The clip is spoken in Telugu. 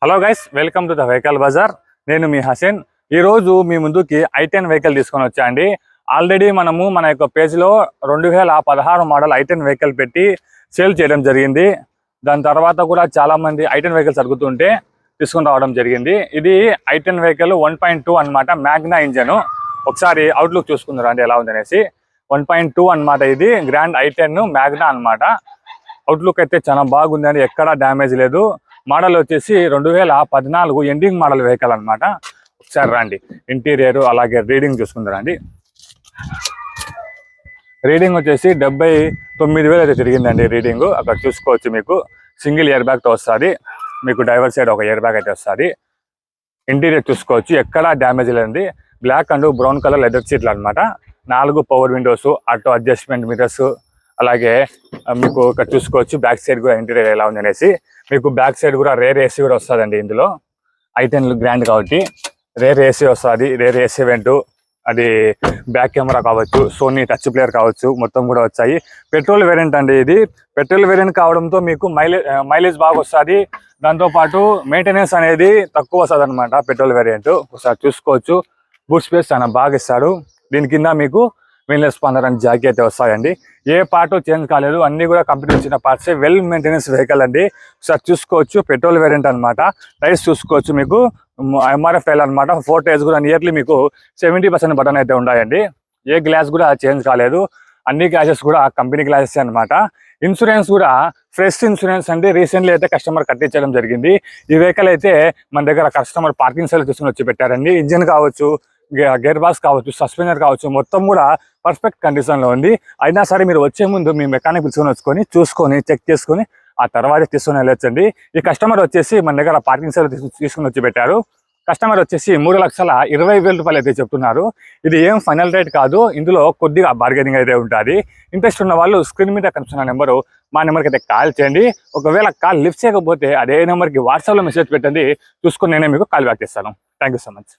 Hello guys, welcome to the vehicle bazaar. నేను మీ హసన్. ఈరోజు మీ ముందుకి i10 వెహికల్ తీసుకొని వచ్చా అండి. ఆల్రెడీ మనము మన యొక్క పేజ్లో 2016 మోడల్ i10 వెహికల్ పెట్టి సేల్ చేయడం జరిగింది. దాని తర్వాత కూడా చాలామంది i10 వెహికల్స్ అడుగుతుంటే తీసుకొని రావడం జరిగింది. ఇది i10 వెహికల్ 1.2 అనమాట, మ్యాగ్నా ఇంజన్. ఒకసారి అవుట్లుక్ చూసుకుందాం అండి ఎలా ఉందనేసి. 1.2 అనమాట, ఇది గ్రాండ్ i10 మ్యాగ్నా అనమాట. అవుట్లుక్ అయితే చాలా బాగుందండి, ఎక్కడా డ్యామేజ్ లేదు. మోడల్ వచ్చేసి 2014 ఎండింగ్ మోడల్ వెహికల్ అనమాట. ఒకసారి రండి, ఇంటీరియర్ అలాగే రీడింగ్ చూసుకుంటారండి. రీడింగ్ వచ్చేసి 79,000 అయితే తిరిగిందండి రీడింగ్. అక్కడ చూసుకోవచ్చు, మీకు సింగిల్ ఇయర్ బ్యాగ్తో వస్తుంది. మీకు డ్రైవర్ సైడ్ ఒక ఇయర్ బ్యాగ్ అయితే వస్తుంది. ఇంటీరియర్ చూసుకోవచ్చు, ఎక్కడా డ్యామేజ్ లేదండి. Black and brown colour leather సీట్లు అనమాట. 4 power windows, auto adjustment mirrors, అలాగే మీకు ఇక్కడ చూసుకోవచ్చు బ్యాక్ సైడ్ కూడా ఇంటీరియర్ ఎలా ఉంది అనేసి. మీకు బ్యాక్ సైడ్ కూడా రేర్ ఏసీ కూడా వస్తుందండి. ఇందులో i10 గ్రాండ్ కాబట్టి రేర్ ఏసీ వస్తుంది. రేర్ ఏసీ వెంట్, అది బ్యాక్ కెమెరా కావచ్చు, సోనీ టచ్ ప్లేయర్ కావచ్చు, మొత్తం కూడా వచ్చాయి. పెట్రోల్ వేరియంట్ అండి ఇది. పెట్రోల్ వేరియంట్ కావడంతో మీకు మైలేజ్ బాగా వస్తుంది. దాంతోపాటు మెయింటెనెన్స్ అనేది తక్కువ వస్తుంది అనమాట పెట్రోల్ వేరియంట్. ఒకసారి చూసుకోవచ్చు, బూట్ స్పేస్ చాలా బాగా ఇస్తాడు. దీని కింద మీకు వీల్లెస్ స్పానర్ అండ్ జాకీ అయితే వస్తాయండి. ఏ పార్ట్ చేంజ్ కాలేదు, అన్ని కూడా కంపెనీ ఇచ్చిన పార్ట్సే. వెల్ మెయింటెనెన్స్ వెహికల్ అండి. ఒకసారి చూసుకోవచ్చు, పెట్రోల్ వేరియంట్ అనమాట. టైర్స్ చూసుకోవచ్చు, మీకు MRF టైర్ అనమాట. 4 టైర్స్ కూడా నియర్లీ మీకు 70% బటన్ అయితే ఉన్నాయండి. ఏ గ్లాస్ కూడా చేంజ్ కాలేదు, అన్ని గ్లాసెస్ కూడా కంపెనీ గ్లాసెస్ అనమాట. ఇన్సూరెన్స్ కూడా ఫ్రెష్ ఇన్సూరెన్స్ అండి. రీసెంట్లీ అయితే కస్టమర్ కట్టించడం జరిగింది. ఈ వెహికల్ అయితే మన దగ్గర కస్టమర్ పార్కింగ్ సెల్ తీసుకుని వచ్చి పెట్టారండి. ఇంజిన్ కావచ్చు, గేర్ బాక్స్ కావచ్చు, సస్పెండర్ కావచ్చు, మొత్తం కూడా పర్ఫెక్ట్ కండిషన్లో ఉంది. అయినా సరే మీరు వచ్చే ముందు మీ మెకానిక్ పిలుచుకొని చూసుకొని చెక్ చేసుకొని ఆ తర్వాత తీసుకుని వెళ్ళొచ్చండి. ఈ కస్టమర్ వచ్చేసి మన దగ్గర పార్కింగ్ సెల్ తీసుకుని వచ్చి పెట్టారు. కస్టమర్ వచ్చేసి 3,20,000 రూపాయలు అయితే చెప్తున్నారు. ఇది ఏం ఫైనల్ రేట్ కాదు, ఇందులో కొద్దిగా బార్గెనింగ్ అయితే ఉంటుంది. ఇంట్రెస్ట్ ఉన్న వాళ్ళు స్క్రీన్ మీద కనిపిస్తున్న నెంబరు, మా నెంబర్కి అయితే కాల్ చేయండి. ఒకవేళ కాల్ లిఫ్ట్ చేయకపోతే అదే నెంబర్కి వాట్సాప్లో మెసేజ్ పెట్టండి, చూసుకొని నేనే మీకు కాల్ బ్యాక్ చేస్తాను. Thank you so much.